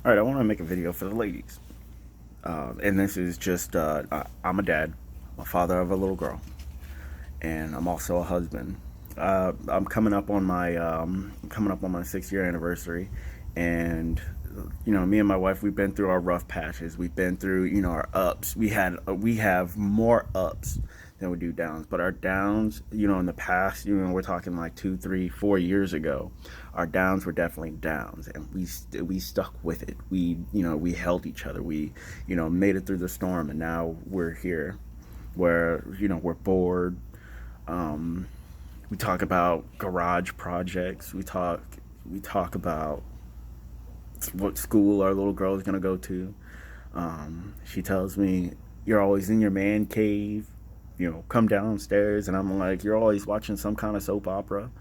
All right, I want to make a video for the ladies. And this is just, I'm a dad, I'm a father of a little girl, and I'm also a husband. I'm coming up on my 6 year anniversary, and me and my wife, we've been through our rough patches. We've been through, our ups. We have more ups than we do downs. But our downs, in the past, we're talking like 2, 3, 4 years ago, our downs were definitely downs, and we stuck with it. We held each other. We, made it through the storm, and now we're here, where we're bored. Um, we talk about garage projects. We talk about what school our little girl is gonna go to. She tells me, "You're always in your man cave. Come downstairs." And I'm like, "You're always watching some kind of soap opera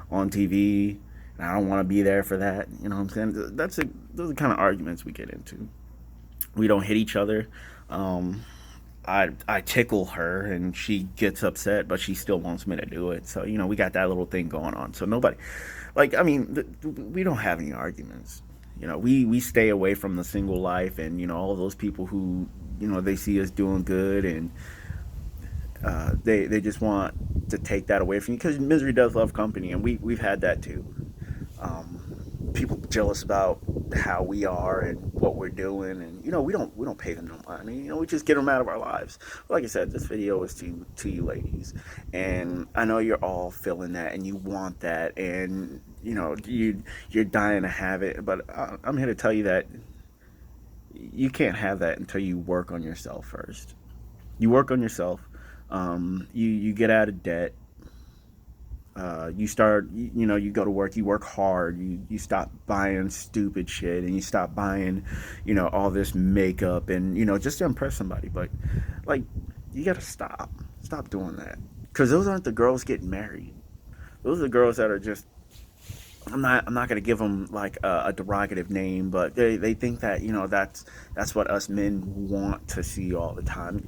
on TV, and I don't want to be there for that." You know what I'm saying? Those are the kind of arguments we get into. We don't hit each other. Um, I tickle her and she gets upset, but she still wants me to do it. So we got that little thing going on. So nobody, like, I mean, we don't have any arguments. We stay away from the single life, and all those people who they see us doing good, and they just want to take that away from you, because misery does love company, and we've had that too. People jealous about how we are and what we're doing, and we don't pay them no money. We just get them out of our lives. Like I said, this video is to you ladies, and I know you're all feeling that and you want that, and you're dying to have it. But I'm here to tell you that you can't have that until you work on yourself first. You work on yourself. You get out of debt. You start, you go to work, you work hard, you stop buying stupid shit, and you stop buying, all this makeup, and, just to impress somebody. But, like, you gotta stop doing that. Because those aren't the girls getting married. Those are the girls that are just, I'm not gonna give them like a derogative name, but they think that that's what us men want to see all the time.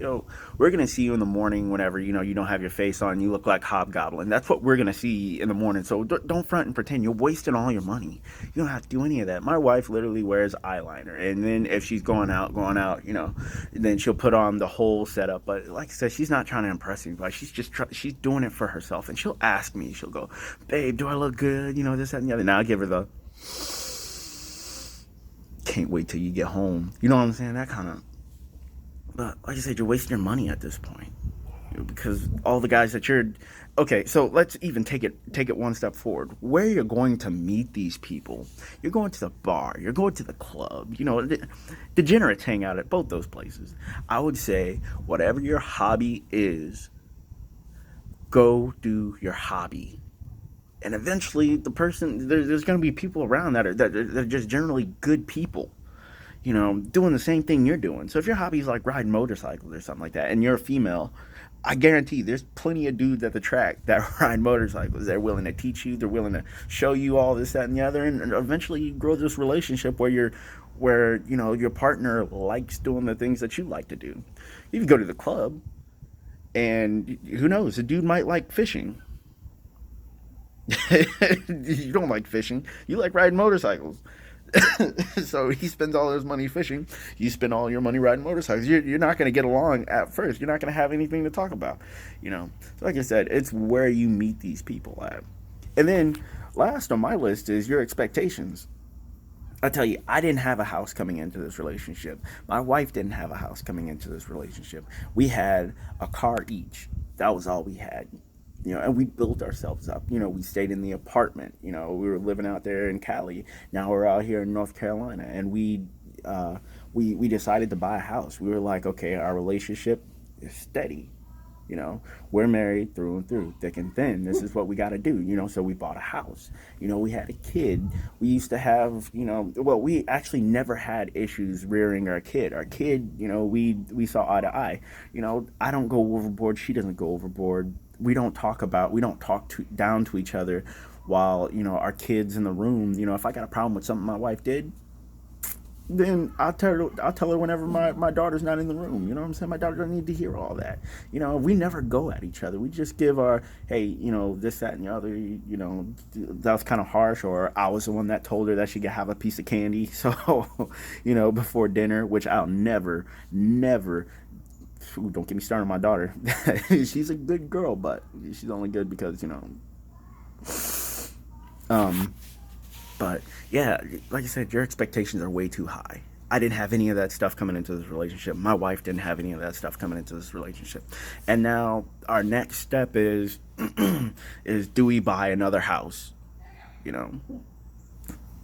We're gonna see you in the morning whenever you don't have your face on, you look like Hobgoblin. That's what we're gonna see in the morning. So don't front and pretend you're wasting all your money. You don't have to do any of that. My wife literally wears eyeliner, and then if she's going out, then she'll put on the whole setup. But like I said, she's not trying to impress anybody. She's doing it for herself, and she'll ask me. She'll go, "Babe, do I look good? This, that, and the other." Now I give her the "can't wait till you get home." You know what I'm saying? That kind of. But like I said, you're wasting your money at this point, because all the guys that you're. Okay, so let's even take it one step forward. Where you're going to meet these people? You're going to the bar. You're going to the club. Degenerates hang out at both those places. I would say whatever your hobby is, go do your hobby. And eventually, there's going to be people around that are just generally good people, doing the same thing you're doing. So if your hobby is like riding motorcycles or something like that, and you're a female, I guarantee there's plenty of dudes at the track that ride motorcycles. They're willing to teach you. They're willing to show you all this, that, and the other. And eventually, you grow this relationship where your partner likes doing the things that you like to do. You can go to the club, and who knows, a dude might like fishing. You don't like fishing. You like riding motorcycles. So he spends all his money fishing. You spend all your money riding motorcycles. You're not going to get along at first. You're not going to have anything to talk about. So like I said, it's where you meet these people at. And then last on my list is your expectations. I tell you, I didn't have a house coming into this relationship. My wife didn't have a house coming into this relationship. We had a car each. That was all we had. And we built ourselves up. We stayed in the apartment. We were living out there in Cali. Now we're out here in North Carolina, and we decided to buy a house. We were like, okay, our relationship is steady. You know, we're married through and through, thick and thin. This is what we got to do. So we bought a house. We had a kid. We used to have, well, we actually never had issues rearing our kid. Our kid, we saw eye to eye. I don't go overboard. She doesn't go overboard. We don't talk down to each other while, our kid's in the room. If I got a problem with something my wife did, then I'll tell her whenever my daughter's not in the room. You know what I'm saying? My daughter doesn't need to hear all that. You know, we never go at each other. We just give our, hey, you know, this, that, and the other. You know, that was kind of harsh. Or I was the one that told her that she could have a piece of candy. So, you know, before dinner, which I'll never, never. Ooh, don't get me started on my daughter. She's a good girl, but she's only good because, you know. Um, But yeah, like I said, your expectations are way too high. I didn't have any of that stuff coming into this relationship. My wife didn't have any of that stuff coming into this relationship. And now our next step is is do we buy another house? You know,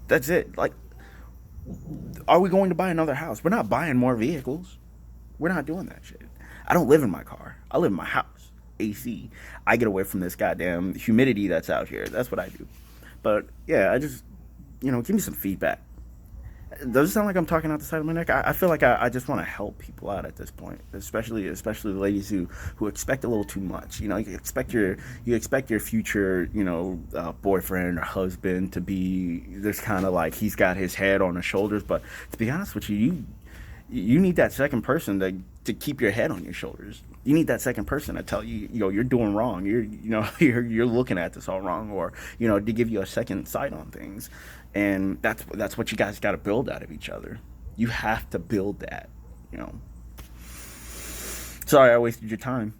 that's it. Like, are we going to buy another house? We're not buying more vehicles. We're not doing that shit. I don't live in my car. I live in my house. AC. I get away from this goddamn humidity that's out here. That's what I do. But yeah, I just, you know, give me some feedback. Does it sound like I'm talking out the side of my neck? I feel like I just want to help people out at this point, especially the ladies who expect a little too much. You know, you expect your future, you know, boyfriend or husband to be this kind of like he's got his head on his shoulders. But to be honest with you, you need that second person to keep your head on your shoulders. You need that second person to tell you, you know, you're doing wrong. You're looking at this all wrong, or you know, to give you a second sight on things. And that's what you guys got to build out of each other. You have to build that, you know. Sorry, I wasted your time.